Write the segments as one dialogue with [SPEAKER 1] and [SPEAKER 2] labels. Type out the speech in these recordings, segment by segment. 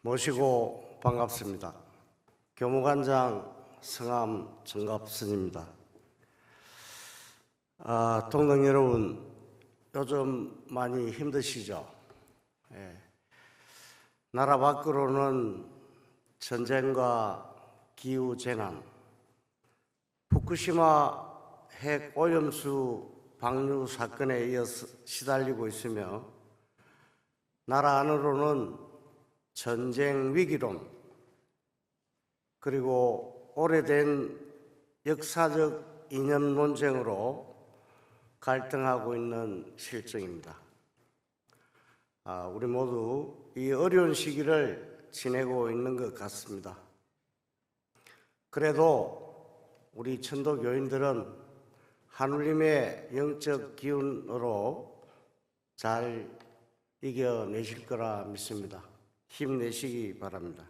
[SPEAKER 1] 모시고 반갑습니다. 교무관장 성함 정갑선입니다. 동동 여러분, 요즘 많이 힘드시죠? 나라 밖으로는 전쟁과 기후재난, 후쿠시마 핵 오염수 방류 사건에 이어서 시달리고 있으며, 나라 안으로는 전쟁 위기론, 그리고 오래된 역사적 이념 논쟁으로 갈등하고 있는 실정입니다. 우리 모두 이 어려운 시기를 지내고 있는 것 같습니다. 그래도 우리 천도교인들은 하느님의 영적 기운으로 잘 이겨내실 거라 믿습니다. 힘내시기 바랍니다.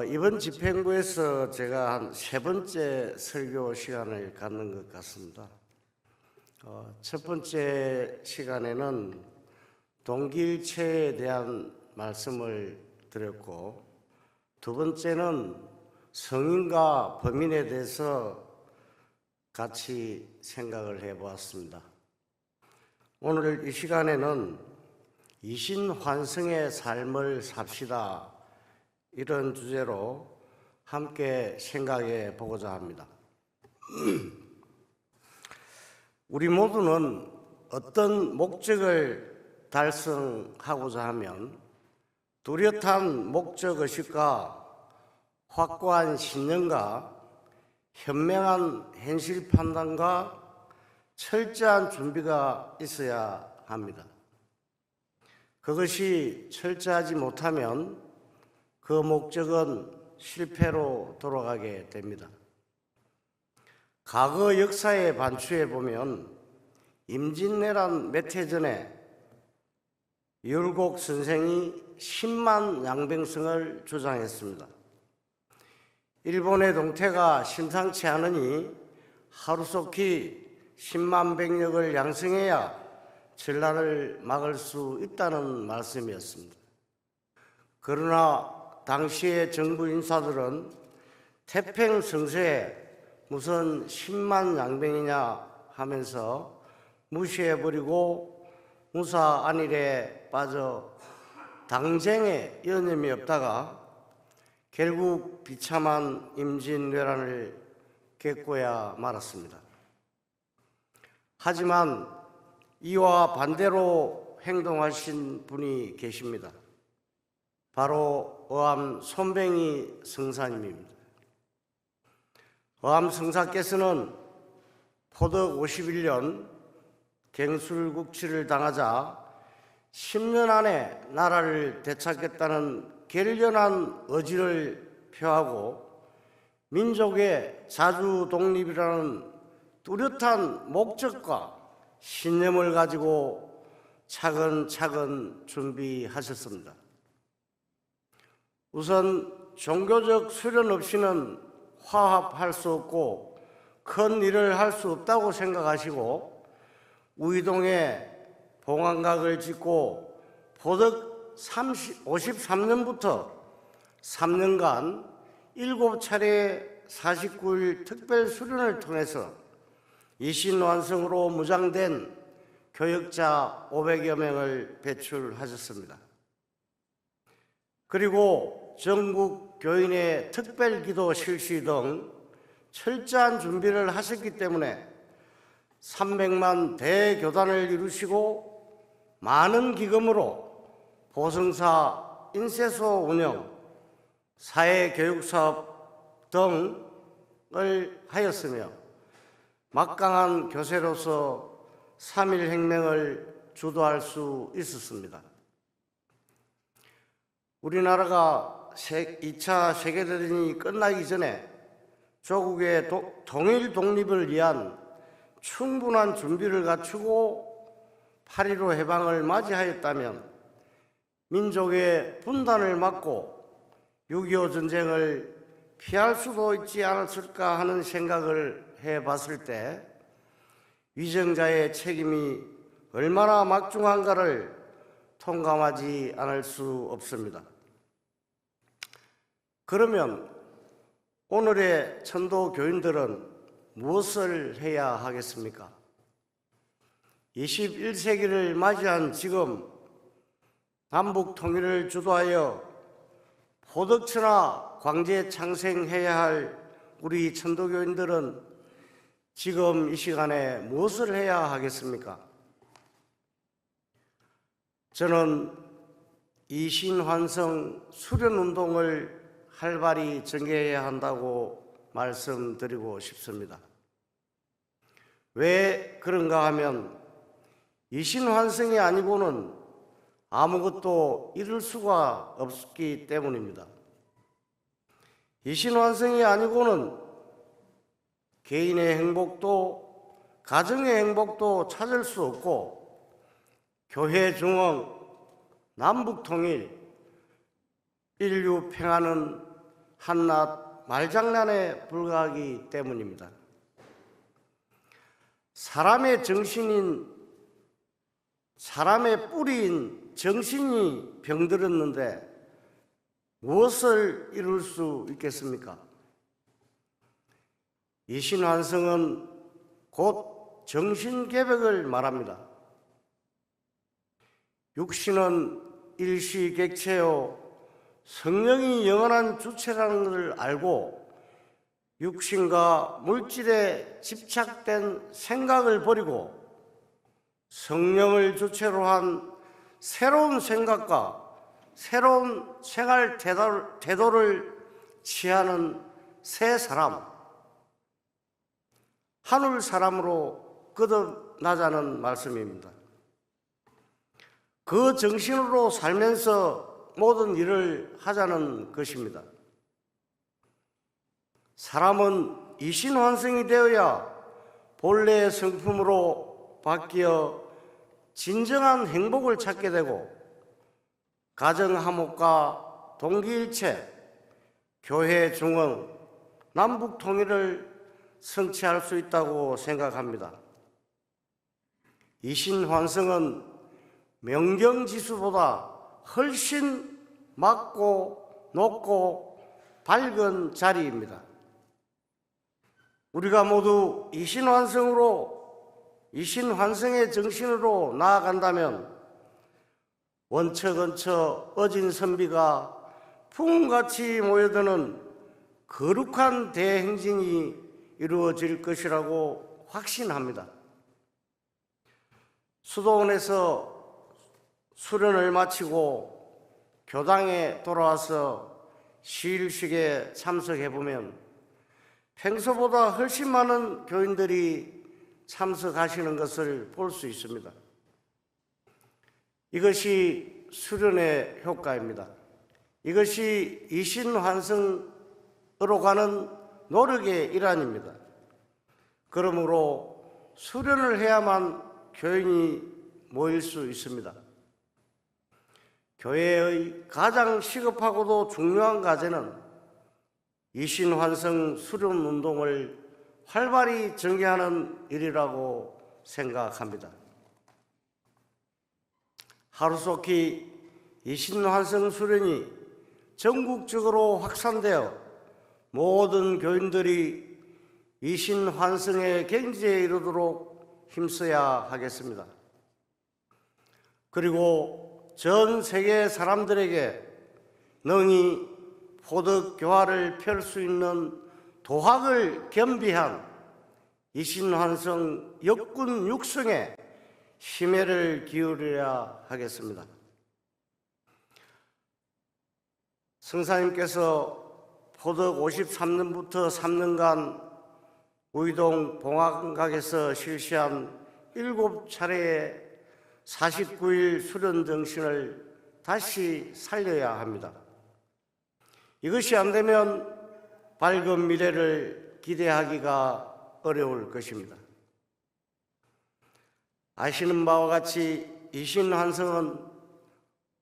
[SPEAKER 1] 이번 집행부에서 제가 한 3번째 설교 시간을 갖는 것 같습니다. 첫 번째 시간에는 동기일체에 대한 말씀을 드렸고, 두 번째는 성인과 범인에 대해서 같이 생각을 해보았습니다. 오늘 이 시간에는 이신환성의 삶을 삽시다, 이런 주제로 함께 생각해 보고자 합니다. 우리 모두는 어떤 목적을 달성하고자 하면 뚜렷한 목적의식과 확고한 신념과 현명한 현실 판단과 철저한 준비가 있어야 합니다. 그것이 철저하지 못하면 그 목적은 실패로 돌아가게 됩니다. 과거 역사에 반추해 보면 임진왜란 몇 해 전에 율곡 선생이 10만 양병성을 주장했습니다. 일본의 동태가 심상치 않으니 하루속히 10만 병력을 양성해야 전란을 막을 수 있다는 말씀이었습니다. 그러나 당시의 정부 인사들은 태평성세에 무슨 10만 양병이냐 하면서 무시해버리고 무사 안일에 빠져 당쟁에 여념이 없다가 결국 비참한 임진왜란을 겪고야 말았습니다. 하지만 이와 반대로 행동하신 분이 계십니다. 바로 어암 손뱅이 성사님입니다. 어암 성사께서는 포덕 51년 갱술국치를 당하자 10년 안에 나라를 되찾겠다는 결연한 의지를 표하고 민족의 자주 독립이라는 뚜렷한 목적과 신념을 가지고 차근차근 준비하셨습니다. 우선 종교적 수련 없이는 화합할 수 없고 큰 일을 할 수 없다고 생각하시고 우이동에 봉안각을 짓고 포덕 53년부터 3년간 7차례 49일 특별 수련을 통해서 이신완성으로 무장된 교역자 500여 명을 배출하셨습니다. 그리고 전국 교인의 특별기도 실시 등 철저한 준비를 하셨기 때문에 300만 대교단을 이루시고 많은 기금으로 보성사, 인쇄소 운영, 사회교육사업 등을 하였으며 막강한 교세로서 3.1 혁명을 주도할 수 있었습니다. 우리나라가 2차 세계대전이 끝나기 전에 조국의 통일 독립을 위한 충분한 준비를 갖추고 8.15 해방을 맞이하였다면 민족의 분단을 막고 6.25 전쟁을 피할 수도 있지 않았을까 하는 생각을 해봤을 때 위정자의 책임이 얼마나 막중한가를 통감하지 않을 수 없습니다. 그러면 오늘의 천도 교인들은 무엇을 해야 하겠습니까? 21세기를 맞이한 지금 남북 통일을 주도하여 포덕처나 광제 창생해야 할 우리 천도교인들은 지금 이 시간에 무엇을 해야 하겠습니까? 저는 이신환성 수련운동을 활발히 전개해야 한다고 말씀드리고 싶습니다. 왜 그런가 하면 이신환성이 아니고는 아무것도 이룰 수가 없기 때문입니다. 이신환성이 아니고는 개인의 행복도 가정의 행복도 찾을 수 없고 교회 중흥, 남북 통일, 인류 평화는 한낱 말장난에 불과하기 때문입니다. 사람의 뿌리인 정신이 병들었는데 무엇을 이룰 수 있겠습니까? 이신환성은 곧 정신개벽을 말합니다. 육신은 일시객체요 성령이 영원한 주체라는 것을 알고 육신과 물질에 집착된 생각을 버리고 성령을 주체로 한 새로운 생각과 새로운 생활 태도를 취하는 새 사람, 하늘 사람으로 거듭나자는 말씀입니다. 그 정신으로 살면서 모든 일을 하자는 것입니다. 사람은 이신환성이 되어야 본래의 성품으로 바뀌어 진정한 행복을 찾게 되고 가정화목과 동기일체, 교회 중흥, 남북 통일을 성취할 수 있다고 생각합니다. 이신환성은 명경지수보다 훨씬 맑고 높고 밝은 자리입니다. 우리가 모두 이신환성의 정신으로 나아간다면 원처건처 어진 선비가 풍같이 모여드는 거룩한 대행진이 이루어질 것이라고 확신합니다. 수도원에서 수련을 마치고 교당에 돌아와서 시일식에 참석해보면 평소보다 훨씬 많은 교인들이 참석하시는 것을 볼 수 있습니다. 이것이 수련의 효과입니다. 이것이 이신환성으로 가는 노력의 일환입니다. 그러므로 수련을 해야만 교인이 모일 수 있습니다. 교회의 가장 시급하고도 중요한 과제는 이신환성 수련운동을 활발히 전개하는 일이라고 생각합니다. 하루속히 이신환성 수련이 전국적으로 확산되어 모든 교인들이 이신환성의 경지에 이르도록 힘써야 하겠습니다. 그리고 전 세계 사람들에게 능히 포덕교화를 펼 수 있는 도학을 겸비한 이신환성 역군 육성에 심혈을 기울여야 하겠습니다. 성사님께서 포덕 53년부터 3년간 우이동 봉황각에서 실시한 7차례의 49일 수련 정신을 다시 살려야 합니다. 이것이 안 되면 밝은 미래를 기대하기가 어려울 것입니다. 아시는 바와 같이 이신환성은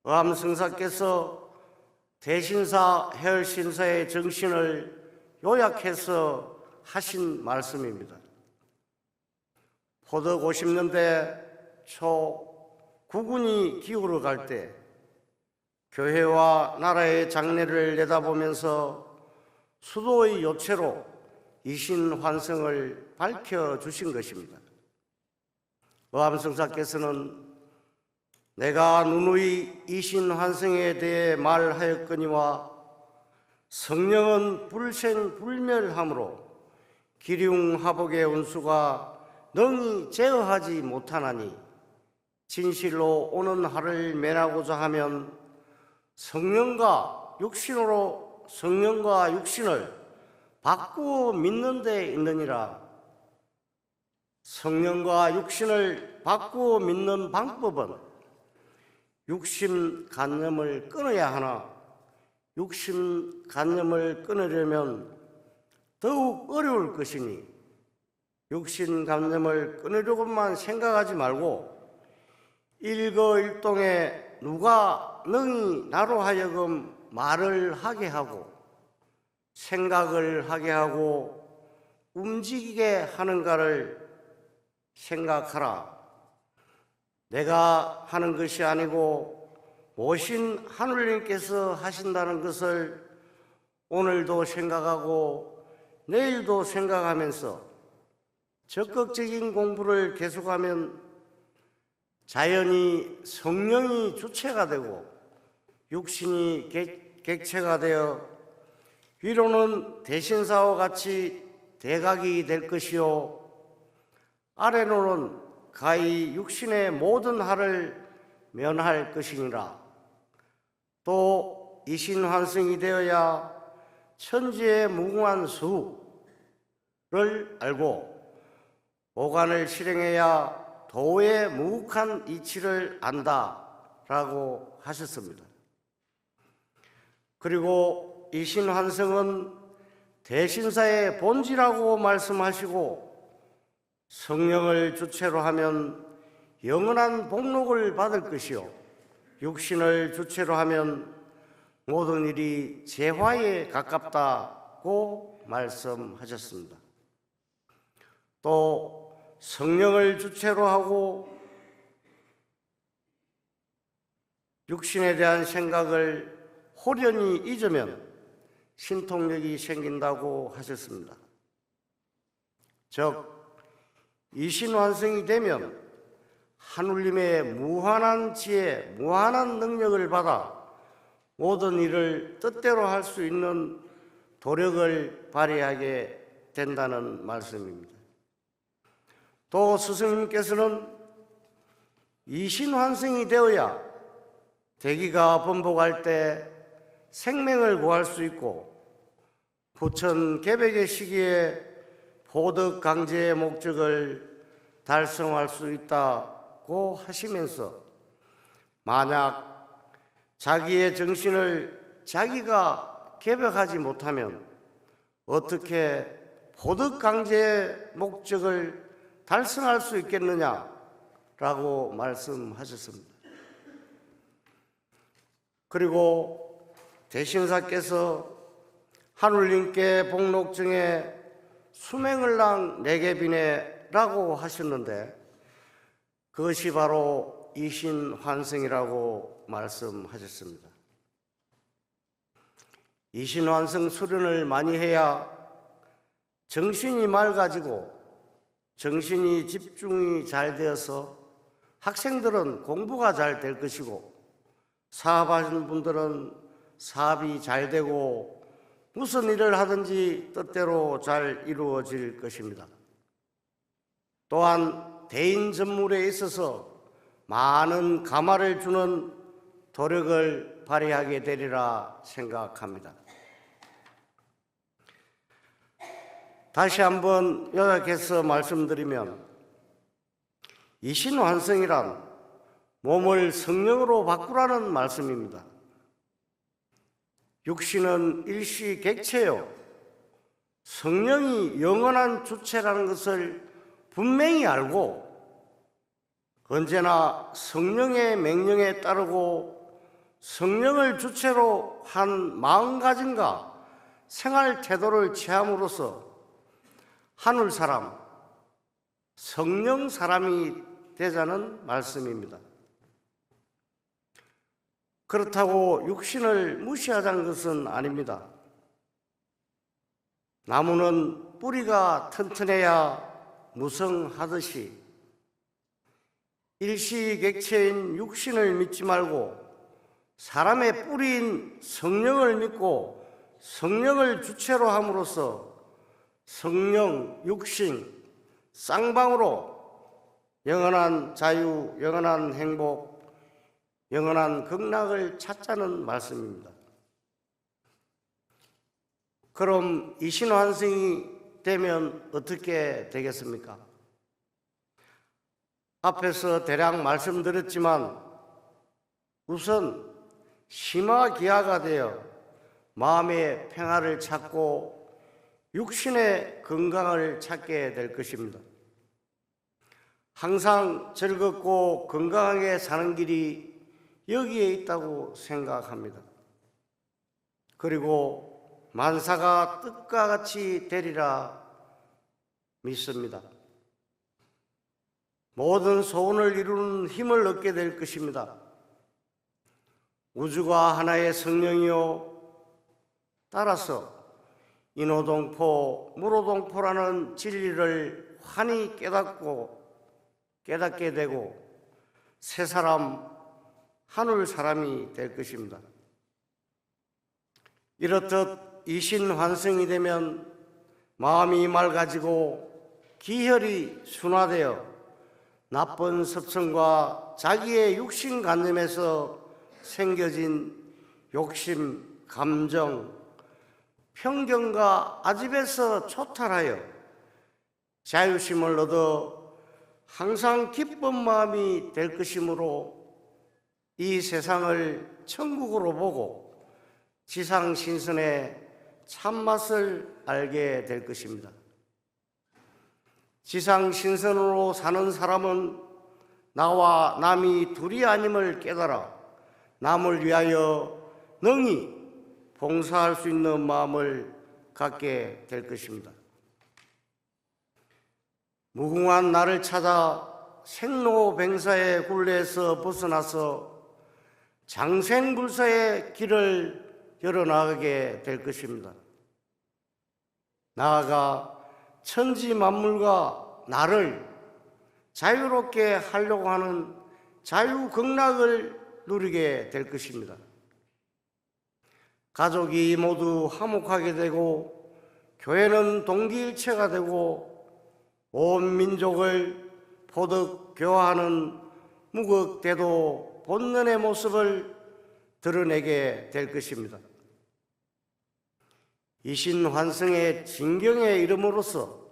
[SPEAKER 1] 어암성사께서 대신사 해열신사의 정신을 요약해서 하신 말씀입니다. 포덕 50년대 초 국운이 기울어 갈 때 교회와 나라의 장래를 내다보면서 수도의 요체로 이신환성을 밝혀주신 것입니다. 어암성사께서는 내가 누누이 이신환성에 대해 말하였거니와 성령은 불생불멸함으로 기륭하복의 운수가 능히 제어하지 못하나니 진실로 오는 하를 면하고자 하면 성령과 육신을 바꾸어 믿는 데 있느니라. 성령과 육신을 바꾸어 믿는 방법은 육신간념을 끊어야 하나 육신간념을 끊으려면 더욱 어려울 것이니 육신간념을 끊으려고만 생각하지 말고 일거일동에 누가 능히 나로 하여금 말을 하게 하고 생각을 하게 하고 움직이게 하는가를 생각하라. 내가 하는 것이 아니고 모신 하느님께서 하신다는 것을 오늘도 생각하고 내일도 생각하면서 적극적인 공부를 계속하면 자연히 성령이 주체가 되고 육신이 객체가 되어 위로는 대신사와 같이 대각이 될 것이요 아래로는 가히 육신의 모든 하를 면할 것이니라. 또 이신환승이 되어야 천지의 무궁한 수를 알고 오간을 실행해야 도의 무욱한 이치를 안다라고 하셨습니다. 그리고 이신환승은 대신사의 본질이라고 말씀하시고 성령을 주체로 하면 영원한 복록을 받을 것이요 육신을 주체로 하면 모든 일이 재화에 가깝다고 말씀하셨습니다. 또 성령을 주체로 하고 육신에 대한 생각을 호련히 잊으면 신통력이 생긴다고 하셨습니다. 즉 이신환승이 되면 하느님의 무한한 지혜, 무한한 능력을 받아 모든 일을 뜻대로 할 수 있는 도력을 발휘하게 된다는 말씀입니다. 또 스승님께서는 이신환승이 되어야 대기가 번복할 때 생명을 구할 수 있고 부천개백의 시기에 보덕 강제의 목적을 달성할 수 있다고 하시면서 만약 자기의 정신을 자기가 개벽하지 못하면 어떻게 보덕 강제의 목적을 달성할 수 있겠느냐라고 말씀하셨습니다. 그리고 대신사께서 하느님께 복록중에 수맹을랑 내게 비네라고 하셨는데 그것이 바로 이신환승이라고 말씀하셨습니다. 이신환승 수련을 많이 해야 정신이 맑아지고 정신이 집중이 잘 되어서 학생들은 공부가 잘 될 것이고 사업하시는 분들은 사업이 잘 되고 무슨 일을 하든지 뜻대로 잘 이루어질 것입니다. 또한 대인 전물에 있어서 많은 감화를 주는 도력을 발휘하게 되리라 생각합니다. 다시 한번 요약해서 말씀드리면 이신환승이란 몸을 성령으로 바꾸라는 말씀입니다. 육신은 일시 객체요 성령이 영원한 주체라는 것을 분명히 알고 언제나 성령의 명령에 따르고 성령을 주체로 한 마음가짐과 생활 태도를 취함으로써 하늘 사람, 성령 사람이 되자는 말씀입니다. 그렇다고 육신을 무시하자는 것은 아닙니다. 나무는 뿌리가 튼튼해야 무성하듯이 일시객체인 육신을 믿지 말고 사람의 뿌리인 성령을 믿고 성령을 주체로 함으로써 성령, 육신, 쌍방으로 영원한 자유, 영원한 행복, 영원한 극락을 찾자는 말씀입니다. 그럼 이신환생이 되면 어떻게 되겠습니까? 앞에서 대략 말씀드렸지만 우선 심화기하가 되어 마음의 평화를 찾고 육신의 건강을 찾게 될 것입니다. 항상 즐겁고 건강하게 사는 길이 여기에 있다고 생각합니다. 그리고 만사가 뜻과 같이 되리라 믿습니다. 모든 소원을 이루는 힘을 얻게 될 것입니다. 우주가 하나의 성령이요, 따라서 인호동포, 무로동포라는 진리를 환히 깨닫게 되고 새 사람, 하늘 사람이 될 것입니다. 이렇듯 이신환생이 되면 마음이 맑아지고 기혈이 순화되어 나쁜 습성과 자기의 육신관념에서 생겨진 욕심, 감정, 편견과 아집에서 초탈하여 자유심을 얻어 항상 기쁜 마음이 될 것이므로 이 세상을 천국으로 보고 지상신선의 참맛을 알게 될 것입니다. 지상신선으로 사는 사람은 나와 남이 둘이 아님을 깨달아 남을 위하여 능히 봉사할 수 있는 마음을 갖게 될 것입니다. 무궁한 나를 찾아 생로뱅사의 굴레에서 벗어나서 장생불사의 길을 열어나가게 될 것입니다. 나아가 천지 만물과 나를 자유롭게 하려고 하는 자유극락을 누리게 될 것입니다. 가족이 모두 화목하게 되고 교회는 동기일체가 되고 온 민족을 포득교화하는 무극대도 본연의 모습을 드러내게 될 것입니다. 이신환생의 진경에 이름으로써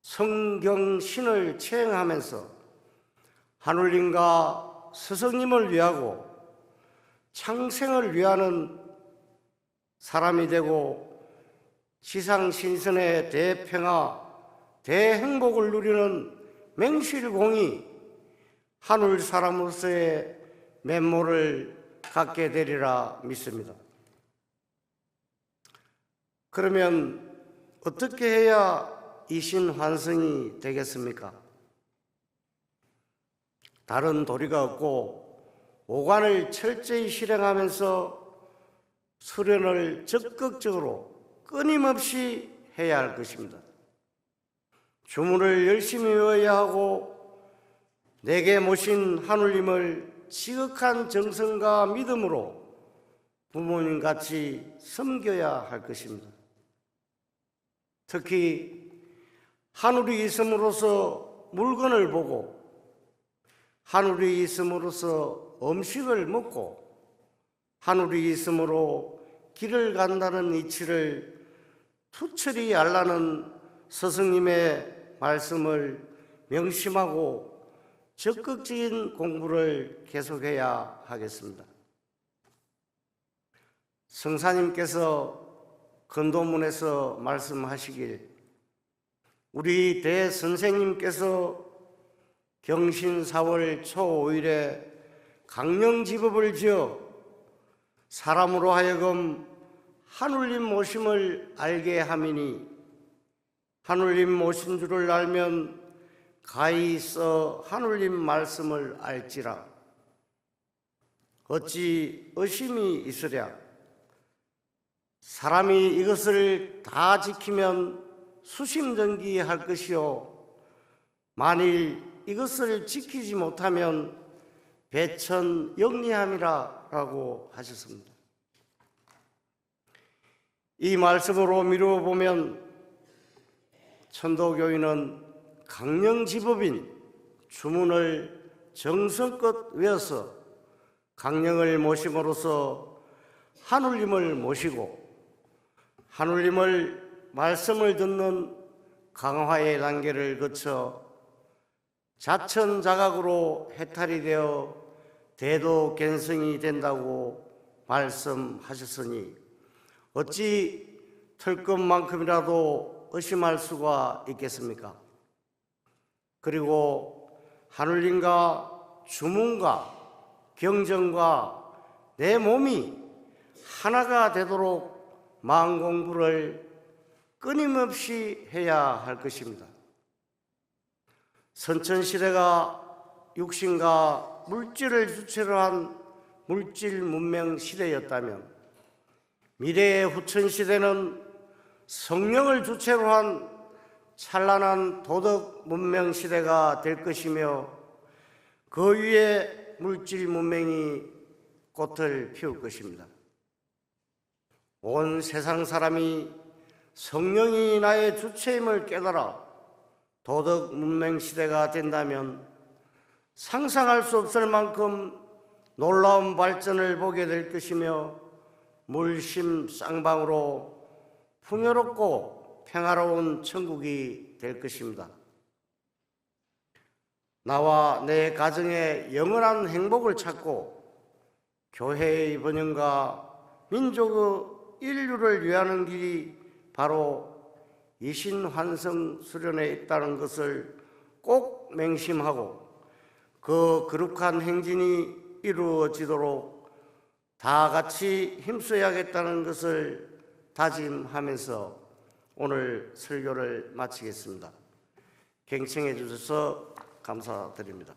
[SPEAKER 1] 성경신을 체행하면서 하늘님과 스승님을 위하고 창생을 위하는 사람이 되고 지상신선의 대평화, 대행복을 누리는 맹실공이 하늘 사람으로서의 면모를 갖게 되리라 믿습니다. 그러면 어떻게 해야 이신환생이 되겠습니까? 다른 도리가 없고 오관을 철저히 실행하면서 수련을 적극적으로 끊임없이 해야 할 것입니다. 주문을 열심히 외워야 하고 내게 모신 하느님을 지극한 정성과 믿음으로 부모님같이 섬겨야 할 것입니다. 특히 하늘이 있음으로써 물건을 보고 하늘이 있음으로써 음식을 먹고 하늘이 있으므로 길을 간다는 이치를 투철히 알라는 스승님의 말씀을 명심하고 적극적인 공부를 계속해야 하겠습니다. 성사님께서 근도문에서 말씀하시길 우리 대선생님께서 경신 4월 초 5일에 강령지법을 지어 사람으로 하여금 하늘님 모심을 알게 함이니 하늘님 모신 줄을 알면 가히 써 하늘님 말씀을 알지라. 어찌 의심이 있으랴. 사람이 이것을 다 지키면 수심정기할 것이요 만일 이것을 지키지 못하면 배천영리함이라 라고 하셨습니다. 이 말씀으로 미루어 보면 천도교인은 강령지법인 주문을 정성껏 외워서 강령을 모심으로써 하늘님을 모시고 하늘님을 말씀을 듣는 강화의 단계를 거쳐 자천자각으로 해탈이 되어 대도견성이 된다고 말씀하셨으니 어찌 틀 것만큼이라도 의심할 수가 있겠습니까? 그리고 하늘님과 주문과 경전과 내 몸이 하나가 되도록 마음 공부를 끊임없이 해야 할 것입니다. 선천시대가 육신과 물질을 주체로 한 물질 문명 시대였다면 미래의 후천시대는 성령을 주체로 한 찬란한 도덕 문명 시대가 될 것이며 그 위에 물질 문명이 꽃을 피울 것입니다. 온 세상 사람이 성령이 나의 주체임을 깨달아 도덕 문명 시대가 된다면 상상할 수 없을 만큼 놀라운 발전을 보게 될 것이며 물심 쌍방으로 풍요롭고 평화로운 천국이 될 것입니다. 나와 내 가정의 영원한 행복을 찾고 교회의 번영과 민족의 인류를 위하는 길이 바로 이신환성 수련에 있다는 것을 꼭 맹심하고 그 거룩한 행진이 이루어지도록 다 같이 힘써야겠다는 것을 다짐하면서 오늘 설교를 마치겠습니다. 경청해 주셔서 감사드립니다.